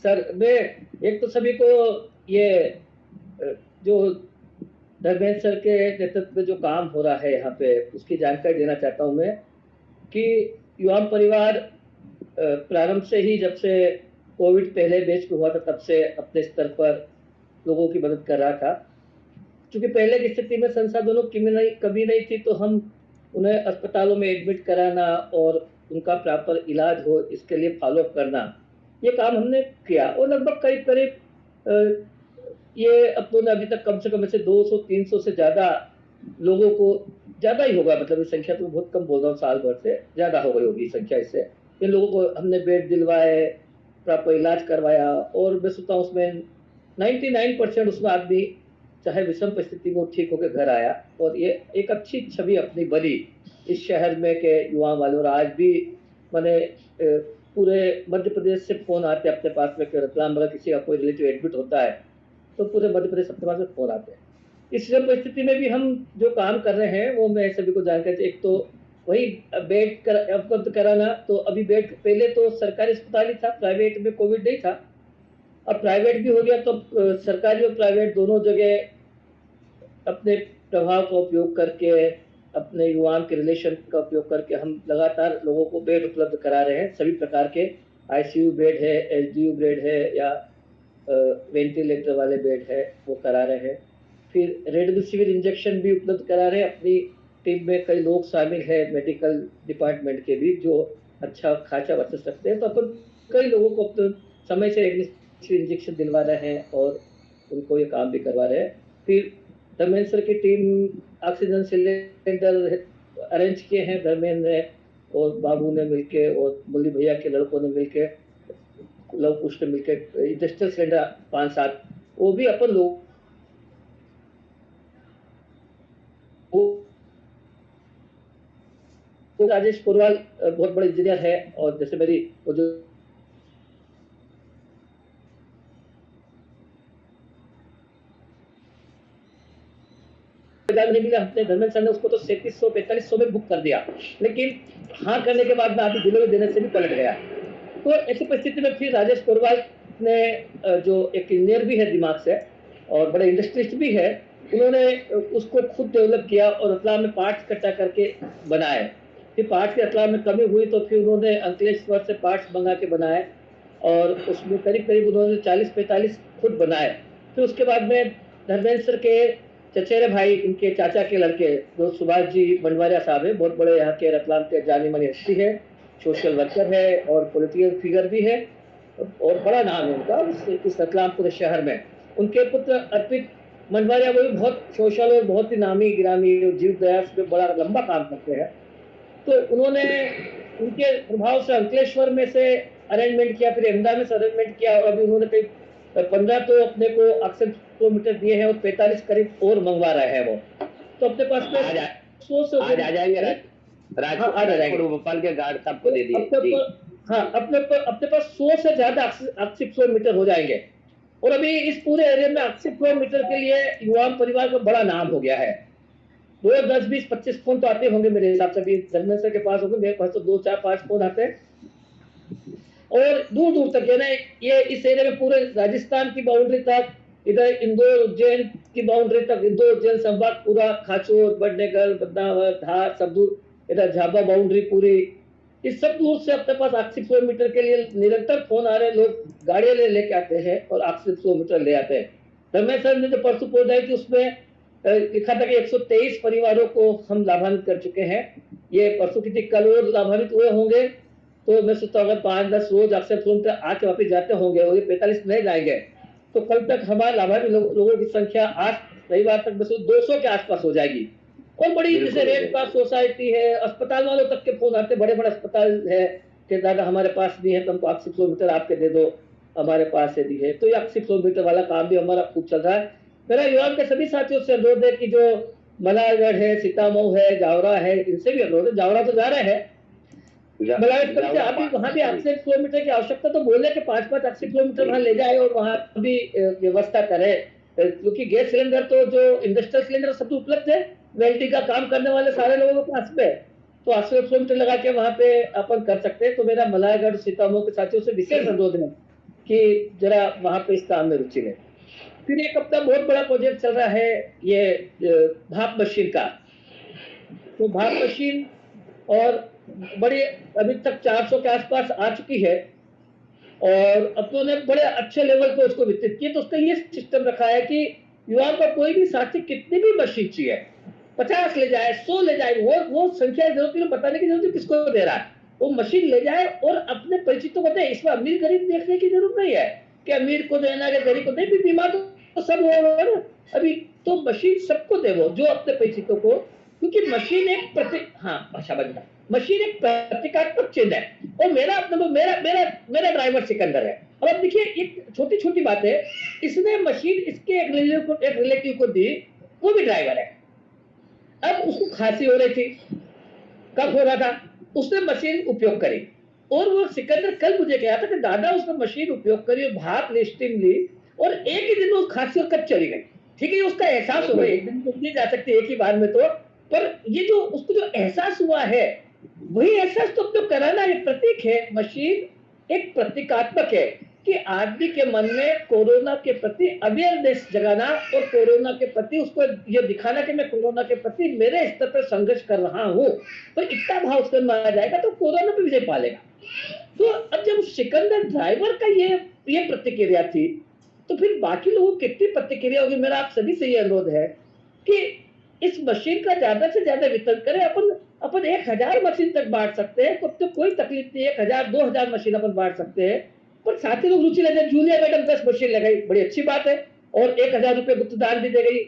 Sir मैं एक तो सभी को ये जो धर्मेंद्र सर के नेतृत्व में जो काम हो रहा है यहाँ पे उसकी जानकारी देना चाहता हूँ मैं कि युवा परिवार प्रारंभ से ही जब से कोविड पहले बैच में हुआ था तब से अपने स्तर पर लोगों की मदद कर रहा था। क्योंकि पहले की स्थिति में संसाधनों की कमी नहीं थी तो हम उन्हें अस्पतालों में एडमिट कराना और उनका प्रॉपर इलाज हो इसके लिए फॉलोअप करना ये काम हमने किया और लगभग करीब करीब ये अपनों ने अभी तक कम से कम ऐसे 200-300 से ज़्यादा लोगों को ज़्यादा ही होगा मतलब इस संख्या तो बहुत कम बोल रहा हूँ साल भर से ज़्यादा हो गई होगी संख्या इससे इन लोगों को हमने बेड दिलवाए प्रॉपर इलाज करवाया और मैं सोचता हूँ उसमें 99% उसमें आदमी चाहे विषम परिस्थिति में ठीक होकर घर आया और ये एक अच्छी छवि अपनी बनी इस शहर में के युवा वाले और आज भी मैंने पूरे मध्य प्रदेश से फोन आते अपने पास में रतलाम अगर किसी का कोई रिलेटिव एडमिट होता है तो पूरे मध्य प्रदेश अपने पास में फोन आते हैं। इस परिस्थिति में भी हम जो काम कर रहे हैं वो मैं सभी को जानकारी एक तो वही बेड उपलब्ध कराना तो अभी बेड पहले तो सरकारी अस्पताल ही था प्राइवेट में कोविड नहीं था अब प्राइवेट भी हो गया तो सरकारी और प्राइवेट दोनों जगह अपने प्रभाव का उपयोग करके अपने युवाओं के रिलेशन का उपयोग करके हम लगातार लोगों को बेड उपलब्ध करा रहे हैं सभी प्रकार के आईसीयू बेड है एचडीयू बेड है या वेंटिलेटर वाले बेड है वो करा रहे हैं। फिर रेमडेसिविर इंजेक्शन भी उपलब्ध करा रहे हैं अपनी टीम में कई लोग शामिल है मेडिकल डिपार्टमेंट के भी जो अच्छा खासा वर्चस्व रखते हैं तो अपन कई लोगों को अपने समय से इंजेक्शन दिलवा रहे हैं और उनको ये काम भी करवा रहे हैं। फिर धर्मेंद्र सर की टीम ऑक्सीजन सिलेंडर अरेंज किए हैं धर्मेंद्र ने और बाबू ने मिलके और मुरली भैया के लड़कों ने मिलके लव कुश ने मिलके इंडस्ट्रियल सिलेंडर 5-7 वो भी अपन लोग राजेश पुरवाल बहुत बड़े इंजीनियर है और जैसे मेरी वो जो नहीं मिला हमने धर्मेंद्र सर ने उसको तो 3700-4500 में बुक कर दिया लेकिन हाँ करने के बाद में आधी दिनों में देने से भी पलट गया। तो ऐसी परिस्थिति में फिर राजेश पुरवाल ने जो एक इंजीनियर भी है दिमाग से और बड़े इंडस्ट्रिस्ट भी है उन्होंने उसको खुद डेवलप किया और रतलाम में पार्ट्स इकट्ठा करके बनाए। फिर पार्ट्स की रतलाम में कमी हुई तो फिर उन्होंने अंकलेश्वर से पार्ट्स मंगा के बनाए और उसमें करीब करीब उन्होंने 40-45 खुद बनाए। फिर उसके बाद में धर्मेंद्र सर के चचेरे भाई इनके चाचा के लड़के जो सुभाष जी मंडवारिया साहब है बहुत बड़े यहाँ के रतलाम के जानी मानी हस्ती है सोशल वर्कर है और पॉलिटिकल फिगर भी है और बड़ा नाम है उनका इस रतलाम पूरे शहर में। उनके पुत्र अर्पित मंडवारिया वो भी बहुत सोशल और बहुत ही नामी गिरामी जीव दया पे बड़ा लंबा काम करते हैं। तो उन्होंने उनके प्रभाव से अंकलेश्वर में से अरेंजमेंट किया फिर अहमदाबाद में से अरेंजमेंट किया और अभी उन्होंने कई 15 तो अपने को ऑक्सीजन किलोमीटर दिए हैं और 45 करीब और मंगवा रहे हैं वो तो अपने पास में 100 से आज आ जाएंगे राजकोट भोपाल के गार्ड साहब को दे दिए। हाँ अपने पास 100 से ज्यादा ऑक्सीजन किलोमीटर हो जाएंगे और अभी इस पूरे एरिया में ऑक्सीजन किलोमीटर के लिए युवा परिवार का बड़ा नाम हो गया है। 2, 10, 20, 25 फोन तो आते होंगे मेरे हिसाब से भी धर्मेंद्र सर के पास होंगे मेरे पास तो 2, 4, 5 फोन आते हैं और दूर दूर तक यानी ये इस एरिया में पूरे राजस्थान की बाउंड्री तक इधर इंदौर उज्जैन की बाउंड्री तक इंदौर उज्जैन संभाग पूरा खाचोर बडनेगर बदनावर धार सब दूर इधर झाबा बाउंड्री पूरी इस सब दूर से अपने पास 80 किलोमीटर के लिए निरंतर फोन आ रहे लोग गाड़ियां लेके आते हैं और 80 किलोमीटर ले आते हैं। धर्मेंद्र सर ने जो परसों पहुंचाई थी उसमें लिखा था कि 123 परिवारों को हम लाभान्वित कर चुके हैं। ये परसों की कल और लाभान्वित हुए होंगे तो मैं सोचता हूँ अगर 5-10 रोज अक्सर फोन पर आके वापिस जाते होंगे और ये 45 नहीं जाएंगे तो कल तक हमारे लाभान्वित लोगों की संख्या आज रविवार तक बस 200 के आसपास हो जाएगी। और बड़ी जैसे रेड क्रॉस सोसाइटी है अस्पताल वालों तक के फोन आते बड़े बड़े अस्पताल है कि दादा हमारे पास नहीं है तो हमको 80 किलोमीटर आपके दे दो हमारे पास है दी है तो ये 80 किलोमीटर वाला काम भी हमारा खूब चल रहा है। मेरा युवाओं के सभी साथियों से अनुरोध है कि जो मलारगढ़ है सीतामऊ है जावरा है इनसे भी अनुरोध है जावरा तो जा रहे हैं वहाँ भी 80 किलोमीटर की आवश्यकता तो बोले कि 5-5 80 किलोमीटर वहाँ ले जाए और वहाँ भी व्यवस्था करे क्योंकि गैस सिलेंडर तो जो इंडस्ट्रियल सिलेंडर सब उपलब्ध है वेल्डिंग का काम करने वाले सारे लोगों के पास में तो 80 किलोमीटर लगा के वहाँ पे अपन कर सकते हैं। तो मेरा मलारगढ़ सीतामऊ के साथियों से विशेष अनुरोध है कि जरा वहां पे इस काम में रुचि ले। फिर एक अपना बहुत बड़ा प्रोजेक्ट चल रहा है ये भाप मशीन का। तो भाप मशीन और बड़ी अभी तक 400 के आसपास आ चुकी है और अपनों ने बड़े अच्छे लेवल पे उसको विकसित किया। तो उसका ये सिस्टम रखा है कि युवाओं का कोई भी साथी कितनी भी मशीन चाहिए, 50 ले जाए, 100 ले जाए, वो संख्या जरूरत नहीं, बताने की जरूरत किसको दे रहा है, वो मशीन ले जाए और अपने परिचितों को दे। इसमें अमीर गरीब देखने की जरूरत नहीं है कि अमीर को देना है गरीब को नहीं, बीमार तो सब होगा ना अभी। तो मशीन सबको दे, वो जो अपने परिचितों को, क्योंकि मशीन एक मशीन एक प्रतीकात्मक चिन्ह है। और मेरा मेरा ड्राइवर सिकंदर है। और अब देखिए एक छोटी छोटी बात है, इसने मशीन इसके एक रिलेटिव को दी, वो भी ड्राइवर है। अब उसको खांसी हो रही थी, कफ हो रहा था, उसने मशीन उपयोग करी और वो सिकंदर कल मुझे कहा था कि दादा उसने मशीन उपयोग करी और भाप ली, स्टीम ली और एक ही दिन में खांसी और कफ चली गई। ठीक है, उसका एहसास हो गया, एक दिन तो नहीं जा सकती एक ही बार में, तो पर ये जो उसको जो एहसास हुआ है वही एहसास तो अपने कराना है, प्रतीक है। मशीन एक प्रतीकात्मक है कि आदमी के मन में कोरोना के प्रति अवेयरनेस जगाना और कोरोना के प्रति उसको ये दिखाना कि मैं कोरोना के प्रति मेरे स्तर पर संघर्ष कर रहा हूं। तो इतना भाव उसके अंदर आ जाएगा तो कोरोना पे विजय पालेगा। तो अब जब सिकंदर ड्राइवर का ये प्रतिक्रिया थी, तो फिर बाकी लोगों की कितनी प्रतिक्रिया होगी। मेरा आप सभी से ये अनुरोध है कि इस मशीन का ज्यादा से ज्यादा वितरण करें। अपन 1000 मशीन तक बांट सकते हैं, तो कोई तकलीफ नहीं, 1000 2000 मशीन अपन बांट सकते हैं। पर साथी लोग रुचि ले जाए, जूलिया मैडम 10 मशीन लगाई, बड़ी अच्छी बात है, और 1000 रुपए गुप्त दान भी दे गई।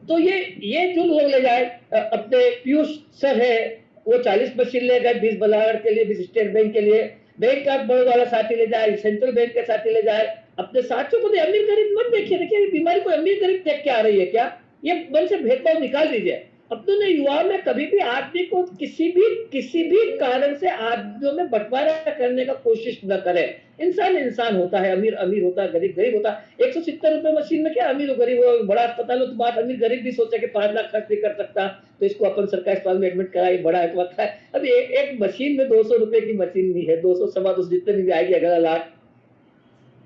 तो ये जो लोग ले जाए, अपने पीयूष सर है वो 40 मशीन ले गए, 20 बलागढ़ के लिए, 20 स्टेट बैंक के लिए, बैंक का बड़ोदा वाला साथी ले जाए, सेंट्रल बैंक के साथी ले जाए, अपने साथियों को। अमीर गरीब मत देखिए, देखिए बीमारी को अमीर गरीब देख के आ रही है क्या, ये मन से भेदभाव निकाल दीजिए। अपनों ने युवा में कभी भी आदमी को किसी भी कारण से आदमियों में बंटवारा करने का कोशिश न करे। इंसान होता है, अमीर अमीर होता है, गरीब गरीब होता है। 170 रुपए मशीन में क्या अमीर हो गरीब हो, बड़ा अस्पताल हो तो बात अमीर गरीब भी सोचे कि 5 लाख खर्च नहीं कर सकता तो इसको अपन सरकारी अस्पताल में एडमिट कराए, बड़ा वक्त है। अभी एक मशीन में 200 रुपए की मशीन नहीं है, 200 सवा 200 जितने भी आएगी 11 लाख,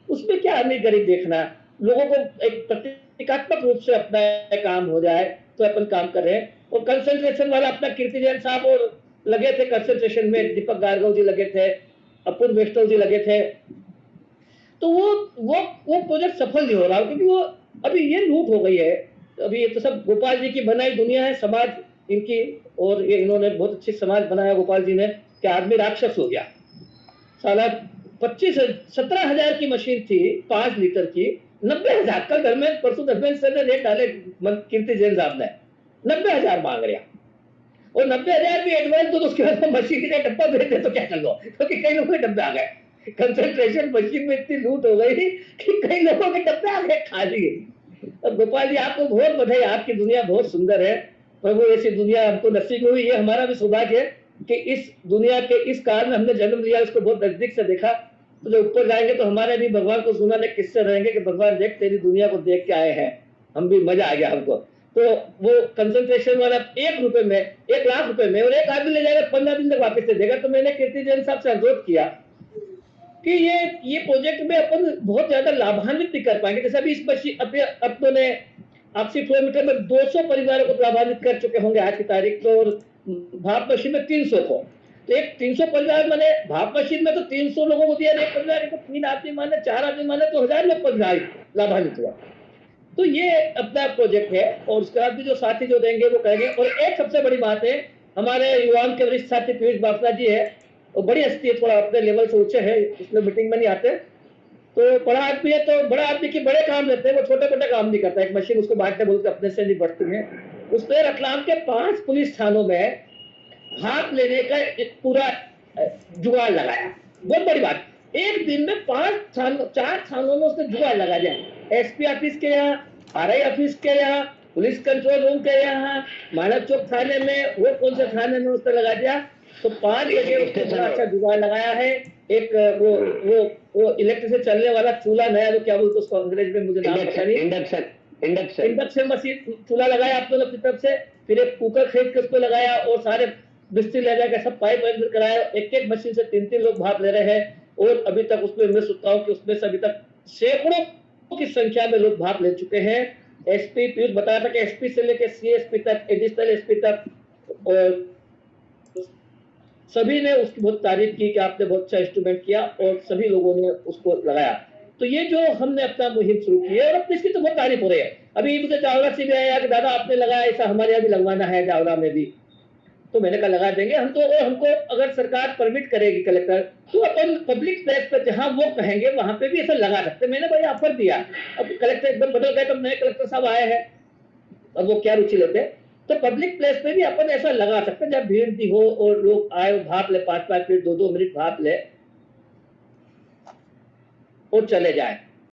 उसमें क्या अमीर गरीब देखना। लोगों को एक प्रतीकात्मक रूप से अपना काम हो जाए तो अपन काम कर रहे हैं। और कंसंट्रेशन वाला अपना कीर्ति जैन साहब और लगे थे कंसंट्रेशन में, दीपक गार्गव जी लगे थे, अपूर्व वैष्णव जी लगे थे। तो वो प्रोजेक्ट सफल नहीं हो रहा क्योंकि वो अभी ये लूट हो गई है। अभी ये तो सब गोपाल जी की बनाई दुनिया है, समाज इनकी, और ये इन्होंने बहुत अच्छी समाज बनाया गोपाल जी ने कि आदमी राक्षस हो गया। साला 17,000 की मशीन थी 5 लीटर की, 90,000 का धर्मेंद्र परसों धर्मेंद्र सर ने रेट डाले, कीर्ति जैन साहब ने 90,000 मांग रहा, और 90,000 भी एडवांस। तो उसके बाद मशीन का डब्बा भेज दे तो क्या कर लो, क्योंकि कई लोगों के डब्बे आ गए। कंसंट्रेशन मशीन में इतनी लूट हो गई कि कई लोगों के डब्बे आ गए खाली। अब गोपाल जी आपको बहुत बधाई, आपकी दुनिया बहुत सुंदर है, प्रभु ऐसी दुनिया हमको नसीब हुई। ये हमारा भी सौभाग्य है कि इस दुनिया के इस काल में हमने जन्म लिया, उसको बहुत नजदीक से देखा। तो जब ऊपर जाएंगे तो हमारे भी भगवान को सुनाने किससे रहेंगे कि भगवान देख तेरी दुनिया को देख के आए हैं, हम भी मजा आ गया हमको। तो वो कंसंट्रेशन वाला 1 रुपए में 1 लाख रुपए में, और एक आदमी ले जाएगा 15 दिन तक वापस से देगा। तो मैंने कीर्ति जैन साहब से अनुरोध किया कि ये प्रोजेक्ट में अपन बहुत ज्यादा लाभान्वित नहीं कर पाएंगे। जैसे अभी इस मशीन अपनों ने 80 किलोमीटर में 200 परिवारों को लाभान्वित कर चुके होंगे आज की तारीख को, और भाप मशीन में 300 को। तो एक 300 परिवार माने भाप मशीन में तो 300 लोगों को दिया, एक परिवार को 3 आदमी माने 4 आदमी माने तो 1000 लोग परिवार लाभान्वित हुआ। तो ये अपना प्रोजेक्ट है, और उसके बाद भी जो साथी जो देंगे वो करेंगे। और एक सबसे बड़ी बात है, हमारे युवाओं के वरिष्ठ साथी पीयूष बाफना जी है, वो बड़ी हस्ती है, थोड़ा अपने लेवल से ऊंचे है, इसमें मीटिंग में नहीं आते, तो बड़ा आदमी है। तो बड़ा आदमी के बड़े काम लेते हैं, वो छोटे मोटे काम नहीं करता। एक मशीन उसको बांटने बोलते अपने से नहीं बढ़ती है। उसने रतलाम के 5 पुलिस थानों में भाप लेने का एक पूरा जुगाड़ लगाया। बहुत बड़ी बात, एक दिन में 4 थानों में उसने जुगाड़ लगा दिया। एसपी ऑफिस के यहाँ, आरआई ऑफिस के यहाँ, पुलिस कंट्रोल रूम के यहाँ, मानव चौक थाने में, वो कौन से थाने में उसने लगा दिया। तो 5 जगह उसने बड़ा अच्छा जुगाड़ लगाया है। एक वो इलेक्ट्रिक से चलने वाला चूल्हा नया, जो क्या बोलते उसको अंग्रेज में, मुझे नाम पता नहीं, इंडक्शन मशीन चूल्हा लगाया आप लोगों की तरफ से। फिर एक कुकर खरीद के उसको लगाया, और सारे बिस्तर ले जाकर सब पाइप कराया। एक मशीन से 3-3 लोग भाप ले रहे हैं। और अभी तक उसमें मैं सोचता हूँ कि उसमें से अभी तक सैकड़ों की संख्या में लोग भाग ले चुके हैं। एसपी पीयूष बताया था कि एसपी से लेकर सीएसपी तक, एडिशनल एसपी तक, और सभी ने उसकी बहुत तारीफ की कि आपने बहुत अच्छा इंस्ट्रूमेंट किया, और सभी लोगों ने उसको लगाया। तो ये जो हमने अपना मुहिम शुरू की है, और इसकी तो बहुत तारीफ हो रही है। अभी मुझे जावरा से भी आया कि दादा आपने लगाया, ऐसा हमारे यहाँ भी लगवाना है जावरा में भी। तो मैंने कहा लगा देंगे हम तो, और हमको अगर सरकार परमिट करेगी कलेक्टर, तो अपन पब्लिक प्लेस पर जहां वो कहेंगे वहां पे भी ऐसा लगा सकते। मैंने भाई ऑफर दिया। अब कलेक्टर एकदम बदल गए, तब नए कलेक्टर साहब आए हैं, अब वो क्या रुचि लेते हैं। तो पब्लिक प्लेस पे भी अपन ऐसा लगा सकते हैं, जब भीड़ भी हो और लोग आए भाप ले, 5-5 मिनट 2-2 मिनट भाप ले और चले जाए।